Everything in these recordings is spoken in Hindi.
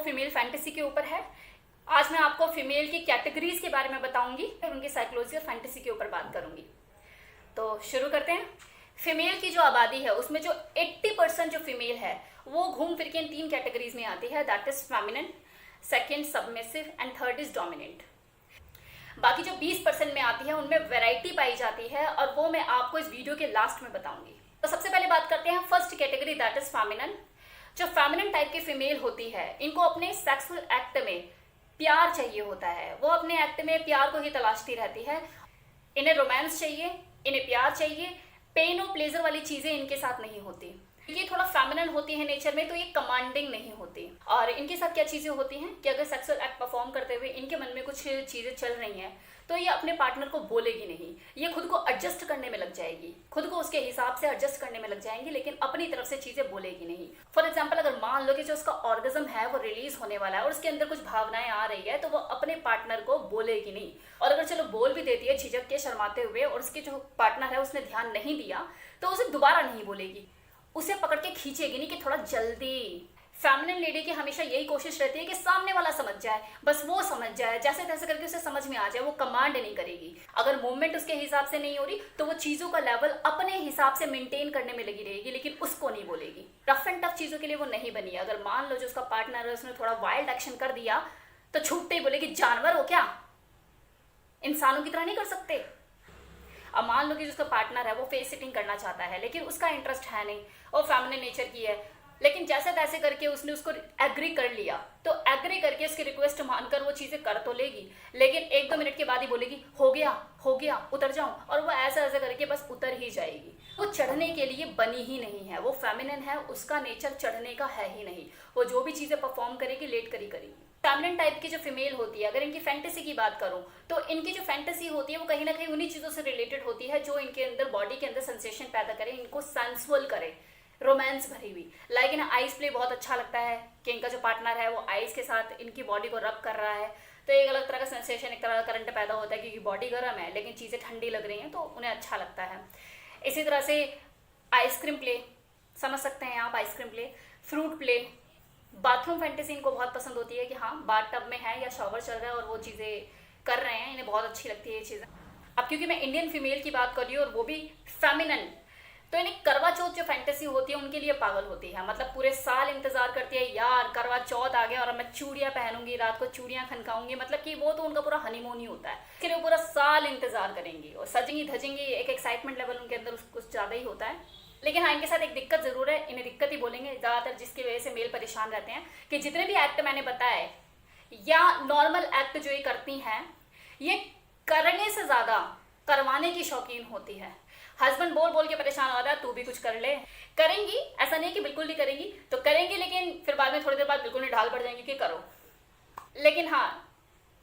फीमेल फैंटेसी के ऊपर है। आज मैं आपको फीमेल की कैटेगरीज के बारे में बताऊंगी और उनकी साइकोलॉजी और फैंटेसी के ऊपर बात करूंगी। तो शुरू करते हैं। फीमेल की जो आबादी है उसमें जो 80% जो फीमेल है वो घूम फिर के इन 3 कैटेगरीज में आती है, that is feminine, second submissive and third is dominant. बाकी जो 20% में आती है उनमें वैरायटी पाई जाती है और वो मैं आपको इस वीडियो के लास्ट में बताऊंगी। तो सबसे पहले बात करते हैं first category, that is feminine. जो फेमिनिन टाइप की फीमेल होती है इनको अपने सेक्सुअल एक्ट में प्यार चाहिए होता है, वो अपने एक्ट में प्यार को ही तलाशती रहती है। इन्हें रोमांस चाहिए, इन्हें प्यार चाहिए, पेन और प्लेजर वाली चीजें इनके साथ नहीं होती। ये थोड़ा फेमिनिन होती है नेचर में, तो ये कमांडिंग नहीं होती। और इनके साथ क्या चीजें होती हैं कि अगर सेक्सुअल एक्ट परफॉर्म करते हुए इनके मन में कुछ चीजें चल रही हैं तो ये अपने पार्टनर को बोलेगी नहीं, ये खुद को एडजस्ट करने में लग जाएगी, खुद को उसके हिसाब से एडजस्ट करने में लग जाएंगी, लेकिन अपनी तरफ से चीजें बोलेगी नहीं। फॉर एग्जाम्पल, अगर मान लो कि जो उसका ऑर्गेज्म है वो रिलीज होने वाला है और उसके अंदर कुछ भावनाएं आ रही है तो वो अपने पार्टनर को बोलेगी नहीं। और अगर चलो बोल भी देती है झिझक के, शर्माते हुए, और उसके जो पार्टनर है उसने ध्यान नहीं दिया तो उसे दोबारा नहीं बोलेगी, उसे पकड़ के खींचेगी नहीं कि थोड़ा जल्दी। फेमिनिन लेडी की हमेशा यही कोशिश रहती है कि सामने वाला समझ जाए, बस वो समझ जाए, जैसे तैसे करके उसे समझ में आ जाए। वो कमांड नहीं करेगी। अगर मूवमेंट उसके हिसाब से नहीं हो रही तो वो चीजों का लेवल अपने हिसाब से मेंटेन करने में लगी रहेगी, लेकिन उसको नहीं बोलेगी। रफ एंड टफ चीजों के लिए वो नहीं बनी। अगर मान लो जो उसका पार्टनर है उसने थोड़ा वाइल्ड एक्शन कर दिया तो छूटते ही बोलेगी, जानवर हो क्या, इंसानों की तरह नहीं कर सकते। अब मान लो कि जिसका पार्टनर है वो फेस सिटिंग करना चाहता है लेकिन उसका इंटरेस्ट है नहीं और फेमिनिन नेचर की है, लेकिन जैसे तैसे करके उसने उसको एग्री कर लिया तो एग्री करके उसकी रिक्वेस्ट मानकर वो चीजें कर तो लेगी, लेकिन 1-2 मिनट के बाद ही बोलेगी हो गया उतर जाऊं, और वो ऐसा ऐसा करके बस उतर ही जाएगी। वो चढ़ने के लिए बनी ही नहीं है। वो फेमिनिन है, उसका नेचर चढ़ने का है ही नहीं। वो जो भी चीजें परफॉर्म करेगी लेट कर ही करेगी। फेमिनिन टाइप की जो फीमेल होती है, अगर इनकी फैंटेसी की बात करूं तो इनकी जो फैंटेसी होती है वो कहीं ना कहीं उन्हीं चीजों से रिलेटेड होती है जो इनके अंदर बॉडी के अंदर सेंसेशन पैदा करे, इनको सेंसुअल करे, रोमांस भरी हुई। लाइक इन्हें आइस प्ले बहुत अच्छा लगता है कि इनका जो पार्टनर है वो आइस के साथ इनकी बॉडी को रब कर रहा है, तो एक अलग तरह का सेंसेशन, एक तरह का करंट पैदा होता है क्योंकि बॉडी गर्म है लेकिन चीज़ें ठंडी लग रही हैं तो उन्हें अच्छा लगता है। इसी तरह से आइसक्रीम प्ले, समझ सकते हैं आप, ice cream play, fruit play, bathroom fantasy इनको बहुत पसंद होती है कि हाँ बाथ टब में है या शॉवर चल रहा है और वो चीज़ें कर रहे हैं, इन्हें बहुत अच्छी लगती है ये चीज़ें। अब क्योंकि मैं इंडियन फीमेल की बात कर रही हूँ और वो भी फेमिनिन, तो इन्हें करवा चौथ जो फैंटेसी होती है उनके लिए पागल होती है। मतलब पूरे साल इंतजार करती है, यार करवा चौथ आ गया और मैं चूड़ियां पहनूंगी, रात को चूड़ियां खनकाऊंगी। मतलब कि वो तो उनका पूरा हनीमून ही होता है, इसके लिए पूरा साल इंतजार करेंगी और सजेंगी धजेंगी। एक एक्साइटमेंट लेवल उनके अंदर कुछ ज़्यादा ही होता है। लेकिन हाँ, इनके साथ एक दिक्कत जरूर है, इन्हें दिक्कत ही बोलेंगे ज़्यादातर, जिसकी वजह से मेल परेशान रहते हैं कि जितने भी एक्ट मैंने बताए या नॉर्मल एक्ट जो ये करती हैं, ये करने से ज़्यादा करवाने की शौकीन होती है। हस्बैंड बोल बोल के परेशान हो रहा है, तू भी कुछ कर ले। करेंगी, ऐसा नहीं कि बिल्कुल नहीं करेंगी, तो करेंगी, लेकिन फिर बाद में थोड़ी देर बाद बिल्कुल नहीं ढाल पड़ जाएंगी कि करो। लेकिन हाँ,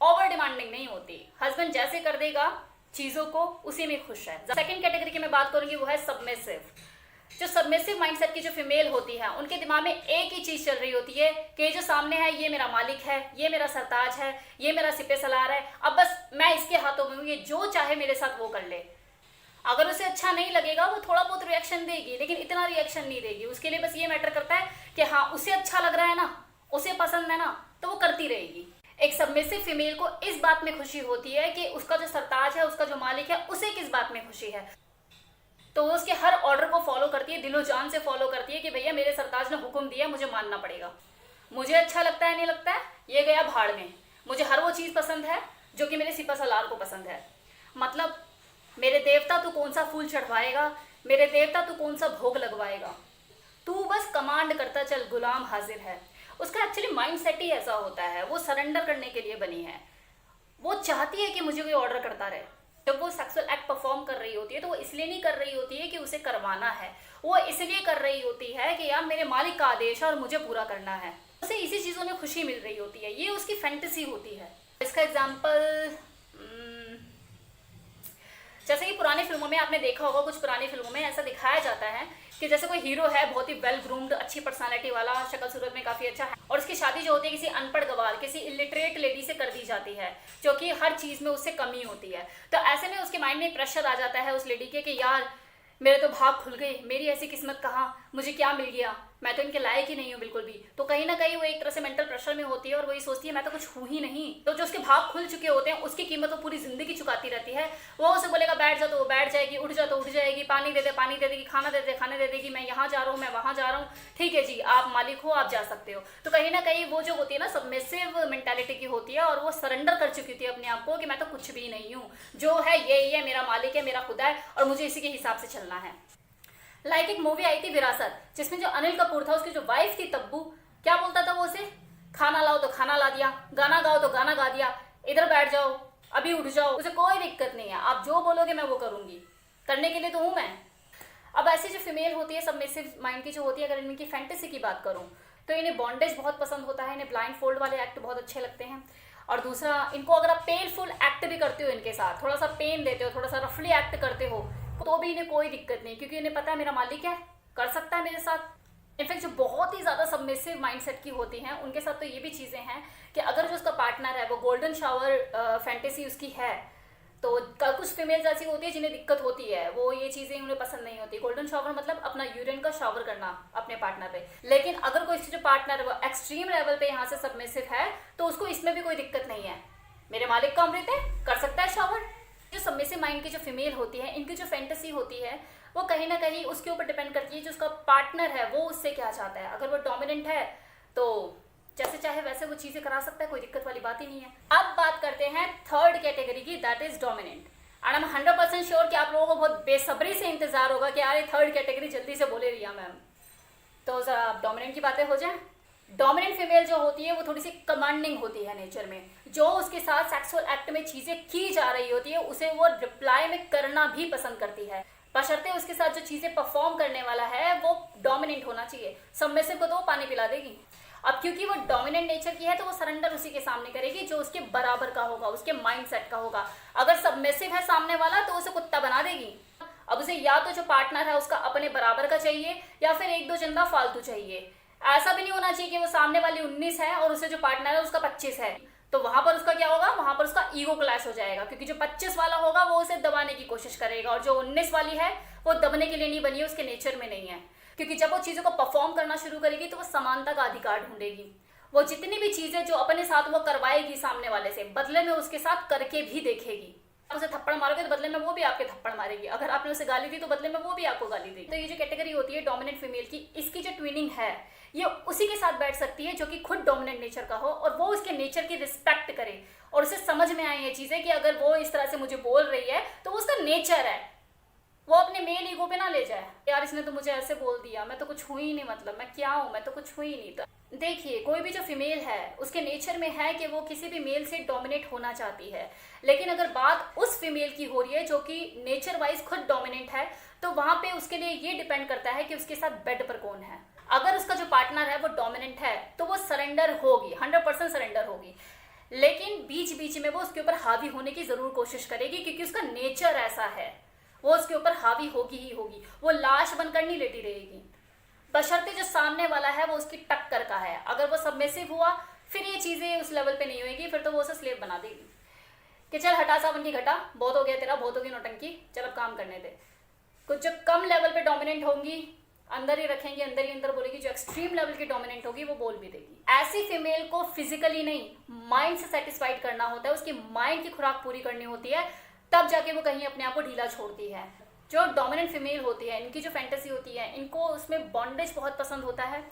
ओवर डिमांडिंग नहीं होती। हस्बैंड जैसे कर देगा चीज़ों को उसी में खुश है। सेकंड कैटेगरी की मैं बात करूंगी वो है सबमिसिव। जो सबमिसिव माइंडसेट की जो फीमेल होती है उनके दिमाग में एक ही चीज चल रही होती है कि जो सामने है ये मेरा मालिक है, ये मेरा सरताज है, ये मेरा सिपे सलार है, अब बस मैं इसके हाथों में हूँ, ये जो चाहे मेरे साथ वो कर ले। अगर उसे अच्छा नहीं लगेगा वो थोड़ा बहुत रिएक्शन देगी, लेकिन इतना रिएक्शन नहीं देगी। उसके लिए बस ये मैटर करता है कि हाँ उसे अच्छा लग रहा है ना, उसे पसंद है ना, तो वो करती रहेगी। एक सबमिसिव फीमेल को इस बात में खुशी होती है कि उसका जो सरताज है, उसका जो मालिक है, उसे किस बात में खुशी है, तो वो उसके हर ऑर्डर को फॉलो करती है, दिलो जान से फॉलो करती है कि भैया मेरे सरताज ने हुक्म दिया, मुझे मानना पड़ेगा। मुझे अच्छा लगता है नहीं लगता है, ये गया भाड़ में। मुझे हर वो चीज़ पसंद है जो कि मेरे सिपा सलार को पसंद है। मतलब मेरे देवता तू कौन सा फूल चढ़वाएगा, मेरे देवता तू कौन सा भोग लगवाएगा, तू बस कमांड करता चल, गुलाम हाजिर है। उसका एक्चुअली माइंड सेट ही ऐसा होता है, वो सरेंडर करने के लिए बनी है। वो चाहती है कि मुझे कोई ऑर्डर करता रहे। जब वो सेक्सुअल एक्ट परफॉर्म कर रही होती है तो वो इसलिए नहीं कर रही होती है कि उसे करवाना है, वो इसलिए कर रही होती है कि यार मेरे मालिक का आदेश है और मुझे पूरा करना है। उसे इसी चीज़ों में खुशी मिल रही होती है, ये उसकी फैंटेसी होती है। इसका एग्जाम्पल जैसे कि पुरानी फिल्मों में आपने देखा होगा, कुछ पुरानी फिल्मों में ऐसा दिखाया जाता है कि जैसे कोई हीरो है बहुत ही वेल ग्रूम्ड, अच्छी पर्सनालिटी वाला, शक्ल सूरत में काफ़ी अच्छा है, और उसकी शादी जो होती है किसी अनपढ़ गवार, किसी इलिटरेट लेडी से कर दी जाती है जो कि हर चीज़ में उससे कमी होती है। तो ऐसे में उसके माइंड में प्रेशर आ जाता है उस लेडी के कि यार मेरे तो भाग खुल गए, मेरी ऐसी किस्मत कहाँ, मुझे क्या मिल गया, मैं तो इनके लायक ही नहीं हूँ बिल्कुल भी। तो कहीं ना कहीं वो एक तरह से मेंटल प्रेशर में होती है और वो ये सोचती है मैं तो कुछ हूँ ही नहीं। तो जो उसके भाग खुल चुके होते हैं उसकी कीमत वो पूरी जिंदगी चुकाती रहती है। वो उसे बोलेगा बैठ जा तो वो बैठ जाएगी, उठ जा तो उठ जाएगी, पानी दे देगी, खाना दे दे खाने दे देगी, मैं यहाँ जा रहा हूँ, मैं वहाँ जा रहा हूँ, ठीक है जी आप मालिक हो, आप जा सकते हो। तो कहीं ना कहीं वो जो होती है ना सबमिसिव मेंटालिटी की होती है और वो सरेंडर कर चुकी होती है अपने आप को कि मैं तो कुछ भी नहीं हूँ, जो है यही है, मेरा मालिक है, मेरा खुदा है और मुझे इसी के हिसाब से चलना है। एक मूवी आई थी विरासत, जिसमें जो अनिल कपूर था उसकी जो वाइफ थी तब्बू, क्या बोलता था वो उसे, खाना लाओ तो खाना ला दिया, गाना गाओ तो गाना गा दिया, इधर बैठ जाओ, अभी उठ जाओ, उसे कोई दिक्कत नहीं है, आप जो बोलोगे मैं वो करूंगी, करने के लिए तो हूं मैं। अब ऐसी जो फीमेल होती है सबमिसिव माइंड की जो होती है, अगर इनकी फैंटेसी की बात करूं तो इन्हें बॉन्डेज बहुत पसंद होता है, इन्हें ब्लाइंड फोल्ड वाले एक्ट बहुत अच्छे लगते हैं। और दूसरा, इनको अगर आप पेनफुल एक्ट भी करते हो, इनके साथ थोड़ा सा पेन देते हो, थोड़ा सा रफली एक्ट करते हो, तो भी इन्हें कोई दिक्कत नहीं, क्योंकि इन्हें पता है मेरा मालिक है, कर सकता है मेरे साथ। इनफैक्ट जो बहुत ही ज्यादा सबमिसिव माइंडसेट की होती हैं उनके साथ तो ये भी चीजें हैं कि अगर जो उसका पार्टनर है वो गोल्डन शावर फैंटेसी उसकी है, तो कुछ फीमेल्स ऐसी होती है जिन्हें दिक्कत होती है, वो ये चीजें उन्हें पसंद नहीं होती। गोल्डन शावर मतलब अपना यूरिन का शावर करना अपने पार्टनर पे। लेकिन अगर कोई जो पार्टनर वो एक्सट्रीम लेवल पे यहाँ से सबमिसिव है तो उसको इसमें भी कोई दिक्कत नहीं है, मेरे मालिक का अमृत है, कर सकता है शावर। जो सबमिसिव माइंड की जो फीमेल होती है, इनकी जो फैंटेसी होती है वो कहीं ना कहीं उसके ऊपर डिपेंड करती है जो उसका पार्टनर है वो उससे क्या चाहता है। अगर वो डोमिनेंट है तो जैसे चाहे वैसे वो चीजें करा सकता है, कोई दिक्कत वाली बात ही नहीं है। अब बात करते हैं थर्ड कैटेगरी की, that is dominant. And I am 100% sure कि आप लोगों को बहुत बेसब्री से इंतजार होगा कि यार ये थर्ड कैटेगरी जल्दी से बोले रिया मैम। तो जरा आप डोमिनेंट की बातें हो जाए। डोमिनेंट फीमेल जो होती है वो थोड़ी सी कमांडिंग होती है नेचर में, जो उसके साथ सेक्सुअल एक्ट में चीजें की जा रही होती है उसे वो रिप्लाई में करना भी पसंद करती है, बशर्ते उसके साथ जो चीजें परफॉर्म करने वाला है वो डोमिनेंट होना चाहिए। सबमिसिव को तो वो पानी पिला देगी। अब क्योंकि वो डोमिनेंट नेचर की है तो वो सरेंडर उसी के सामने करेगी जो उसके बराबर का होगा, उसके माइंडसेट का होगा। अगर सबमिसिव है सामने वाला तो उसे कुत्ता बना देगी। अब उसे या तो जो पार्टनर है उसका अपने बराबर का चाहिए या फिर एक दो चंदा फालतू चाहिए। ऐसा भी नहीं होना चाहिए कि वो सामने वाली 19 है और उसे जो पार्टनर है उसका 25 है, तो वहां पर उसका क्या होगा, वहां पर उसका ईगो क्लैश हो जाएगा, क्योंकि जो 25 वाला होगा वो उसे दबाने की कोशिश करेगा और जो 19 वाली है वो दबने के लिए नहीं बनी है, उसके नेचर में नहीं है। क्योंकि जब वो चीजों को परफॉर्म करना शुरू करेगी तो वो समानता का अधिकार ढूंढेगी। वो जितनी भी चीजें जो अपने साथ वो करवाएगी सामने वाले से, बदले में उसके साथ करके भी देखेगी। आप उसे थप्पड़ मारोगे तो बदले में वो भी आपके थप्पड़ मारेगी, अगर आपने उसे गाली दी तो बदले में वो भी आपको गाली देगी। तो ये जो कैटेगरी होती है डोमिनेंट फीमेल की, इसकी जो ट्विनिंग है ये उसी के साथ बैठ सकती है जो कि खुद डोमिनेंट नेचर का हो और वो उसके नेचर की रिस्पेक्ट करे और उसे समझ में आए ये चीजें कि अगर वो इस तरह से मुझे बोल रही है तो उसका नेचर है, वो अपने मेल ईगो पे ना ले जाए, यार इसने तो मुझे ऐसे बोल दिया, मैं तो कुछ हुई ही नहीं, मतलब मैं क्या हूं, मैं तो कुछ हुई नहीं। तो देखिए कोई भी जो फीमेल है उसके नेचर में है कि वो किसी भी मेल से डोमिनेट होना चाहती है, लेकिन अगर बात उस फीमेल की हो रही है जो कि नेचर वाइज खुद डोमिनेंट है तो वहां पे उसके लिए ये डिपेंड करता है कि उसके साथ बेड पर कौन है। अगर उसका जो पार्टनर है वो डोमिनेंट है तो वो सरेंडर होगी, 100% सरेंडर होगी, लेकिन बीच बीच में वो उसके ऊपर हावी होने की जरूर कोशिश करेगी क्योंकि उसका नेचर ऐसा है, वो उसके ऊपर हावी होगी ही होगी, वो लाश बनकर नहीं लेटी रहेगी। बशर्ते जो सामने वाला है वो उसकी टक्कर का है। अगर वो सबमिसिव हुआ फिर ये चीजें उस लेवल पे नहीं होगी, फिर तो वो उसे स्लेव बना देगी कि चल हटा सावन की घटा, बहुत हो गया तेरा, बहुत होगी नौटंकी, चल अब काम करने दे। कुछ जो कम लेवल पे डोमिनेंट होंगी अंदर ही रखेंगी, अंदर ही अंदर बोलेगी, जो एक्सट्रीम लेवल की डोमिनेंट होगी वो बोल भी देगी। ऐसी फीमेल को फिजिकली नहीं माइंड से सेटिस्फाइड करना होता है, उसकी माइंड की खुराक पूरी करनी होती है, तब जाके वो कहीं अपने आप को ढीला छोड़ती है। जो डोमिनेंट फीमेल होती है इनकी जो फैंटेसी होती है, इनको उसमें बॉन्डेज बहुत पसंद होता है।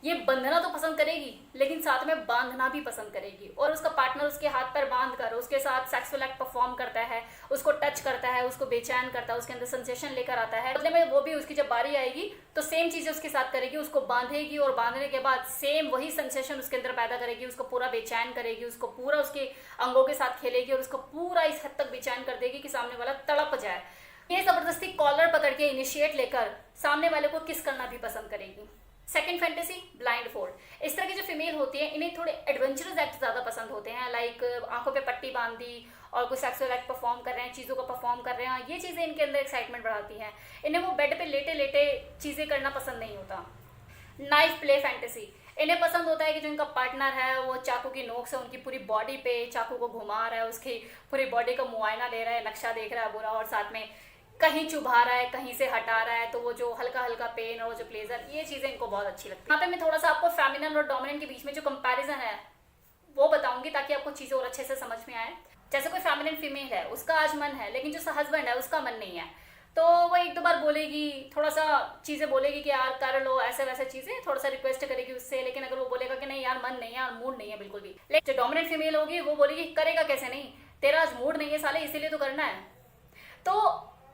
ये बंधना तो पसंद करेगी लेकिन साथ में बांधना भी पसंद करेगी, और उसका पार्टनर उसके हाथ पर बांध कर उसके साथ सेक्सुअल एक्ट परफॉर्म करता है, उसको टच करता है, उसको बेचैन करता है, उसके अंदर सेंसेशन लेकर आता है, बदले में वो भी उसकी जब बारी आएगी तो सेम चीजें उसके साथ करेगी, उसको बांधेगी और बांधने के बाद सेम वही सेंसेशन उसके अंदर पैदा करेगी, उसको पूरा बेचैन करेगी, उसको पूरा उसके अंगों के साथ खेलेगी और उसको पूरा इस हद तक बेचैन कर देगी कि सामने वाला तड़प जाए। ये जबरदस्ती कॉलर पकड़ के इनिशिएट लेकर सामने वाले को किस करना भी पसंद करेगी। Second fantasy blind fold. इस तरह की जो फीमेल होती है इन्हें थोड़े एडवेंचरस एक्ट ज्यादा पसंद होते हैं, लाइक आंखों पे पट्टी बांध दी और कुछ सेक्सुअल एक्ट परफॉर्म कर रहे हैं, चीज़ों को परफॉर्म कर रहे हैं, ये चीज़ें इनके अंदर एक्साइटमेंट बढ़ाती हैं। इन्हें वो बेड पे लेटे लेटे चीज़ें करना पसंद नहीं होता। Knife play fantasy. इन्हें पसंद होता है कि जो इनका पार्टनर है वो चाकू की नोक से उनकी पूरी बॉडी पे चाकू को घुमा रहा है, उसकी पूरी बॉडी का मुआयना ले रहा है, नक्शा देख रहा है पूरा, और साथ में कहीं चुभा रहा है, कहीं से हटा रहा है, तो वो जो हल्का हल्का पेन और वो जो प्लेजर, ये चीज़ें इनको बहुत अच्छी लगती है। यहाँ पे मैं थोड़ा सा आपको फेमिनिन और डोमिनेंट के बीच में जो कंपैरिजन है वो बताऊंगी, ताकि आपको चीज़ें और अच्छे से समझ में आए। जैसे कोई फेमिनिन फीमेल है, उसका आज मन है, लेकिन जो हस्बैंड है उसका मन नहीं है, तो वो एक दो बार बोलेगी, थोड़ा सा चीज़ें बोलेगी कि यार कर लो, ऐसे वैसे चीज़ें थोड़ा सा रिक्वेस्ट करेगी उससे, लेकिन अगर वो बोलेगा कि नहीं यार मन नहीं है, यार मूड नहीं है बिल्कुल भी, लेकिन जो डोमिनेंट फीमेल होगी वो बोलेगी करेगा कैसे नहीं, तेरा आज मूड नहीं है साले, इसीलिए तो करना है, तो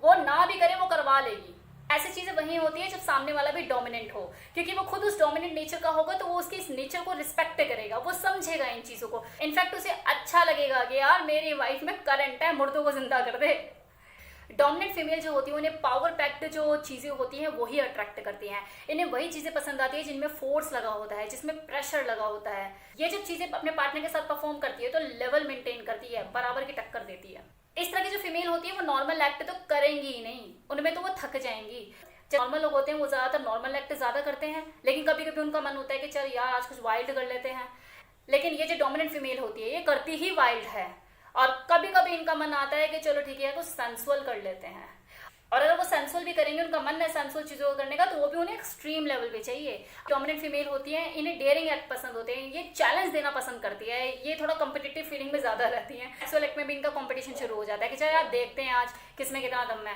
वो ना भी करे वो करवा लेगी। ऐसी चीजें वही होती है जब सामने वाला भी डोमिनेंट हो, क्योंकि वो खुद उस डोमिनेंट नेचर का होगा, तो वो उसके इस नेचर को रिस्पेक्ट करेगा, वो समझेगा इन चीजों को। इनफैक्ट उसे अच्छा लगेगा कि यार मेरी वाइफ में करंट है, मुर्दों को जिंदा कर दे। डोमिनेंट फीमेल जो होती है उन्हें पावर पैक्ड जो चीज़ें होती हैं वही अट्रैक्ट करती हैं। इन्हें वही चीज़ें पसंद आती है जिनमें फोर्स लगा होता है, जिसमें प्रेशर लगा होता है। ये जब चीज़ें अपने पार्टनर के साथ परफॉर्म करती है तो लेवल मेंटेन करती है, बराबर की टक्कर देती है। इस तरह की जो फीमेल होती है वो नॉर्मल एक्ट तो करेंगी ही नहीं, उनमें तो वो थक जाएंगी। जो नॉर्मल लोग होते हैं वो ज़्यादातर नॉर्मल एक्ट ज़्यादा करते हैं, लेकिन कभी कभी उनका मन होता है कि चल यार आज कुछ वाइल्ड कर लेते हैं। लेकिन ये जो डोमिनेंट फीमेल होती है ये करती ही वाइल्ड है, और कभी कभी इनका मन आता है कि चलो ठीक है कुछ सेंसुअल कर लेते हैं। और अगर वो सेंसुअल भी करेंगे, उनका मन है सेंसुअल चीज़ों को करने का, तो वो भी उन्हें एक्सट्रीम लेवल पे चाहिए। डोमिनेंट फीमेल होती हैं, इन्हें डेयरिंग एक्ट पसंद होते हैं, ये चैलेंज देना पसंद करती है, ये थोड़ा कॉम्पिटिटिव फीलिंग में ज़्यादा रहती हैं। सेक्सुअल एक्ट में भी इनका कॉम्पिटिशन शुरू हो जाता है कि चलो यार देखते हैं आज किसमें कितना दम है।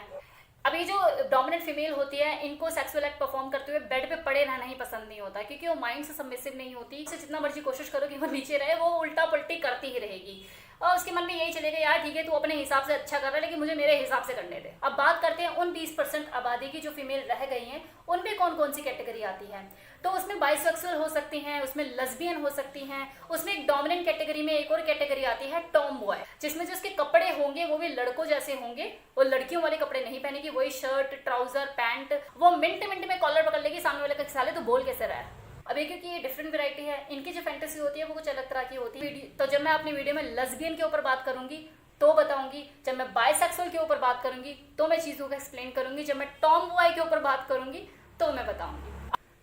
अब ये जो डोमिनेंट फीमेल होती है इनको सेक्सुअल एक्ट परफॉर्म करते हुए बेड पे पड़े रहना ही पसंद नहीं होता, क्योंकि वो माइंड से सबमिसिव नहीं होती। इससे जितना मर्जी कोशिश करो कि वो नीचे रहे, वो उल्टा पलटी करती ही रहेगी, और उसके मन में यही चलेगा यार ठीक है तू अपने हिसाब से अच्छा कर रहा है, लेकिन मुझे मेरे हिसाब से करने दे। अब बात करते हैं उन 20% आबादी की जो फीमेल रह गई हैं, उनमें कौन कौन सी कैटेगरी आती है। तो उसमें बाइसेक्सुअल हो सकती हैं, उसमें लेस्बियन हो सकती हैं, उसमें एक डोमिनेंट कैटेगरी में एक और कैटेगरी आती है टॉम बॉय, जिसमें जो उसके कपड़े होंगे वो भी लड़कों जैसे होंगे, वो लड़कियों वाले कपड़े नहीं पहनेगी, वही शर्ट ट्राउजर पैंट, वो मिनट मिनट में कॉलर पकड़ लेगी, सामने वाले का साले तो बोल कैसे रहा है। अब ये क्योंकि ये डिफरेंट वैरायटी है, इनकी जो फैंटेसी होती है वो कुछ अलग तरह की होती है। तो जब मैं अपनी वीडियो में लेस्बियन के ऊपर बात करूंगी तो बताऊंगी, जब मैं बाइसेक्सुअल के ऊपर बात करूंगी तो मैं चीज़ों को एक्सप्लेन करूंगी, जब मैं टॉम बॉय के ऊपर बात करूंगी तो मैं बताऊंगी।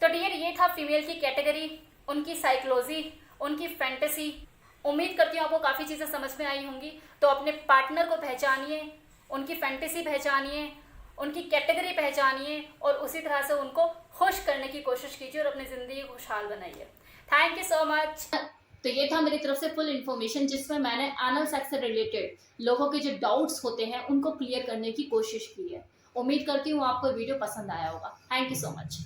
तो डियर ये था फीमेल की कैटेगरी, उनकी साइकोलॉजी, उनकी फैंटेसी। उम्मीद करती हूँ आपको काफ़ी चीज़ें समझ में आई होंगी। तो अपने पार्टनर को पहचानिए, उनकी फैंटेसी पहचानिए, उनकी कैटेगरी पहचानिए, और उसी तरह से उनको खुश करने की कोशिश कीजिए और अपनी ज़िंदगी खुशहाल बनाइए। Thank you so much. तो ये था मेरी तरफ से फुल इन्फॉर्मेशन, जिसमें मैंने एनल सेक्स से रिलेटेड लोगों के जो डाउट्स होते हैं उनको क्लियर करने की कोशिश की है। उम्मीद करती हूँ आपको वीडियो पसंद आया होगा। Thank you so much.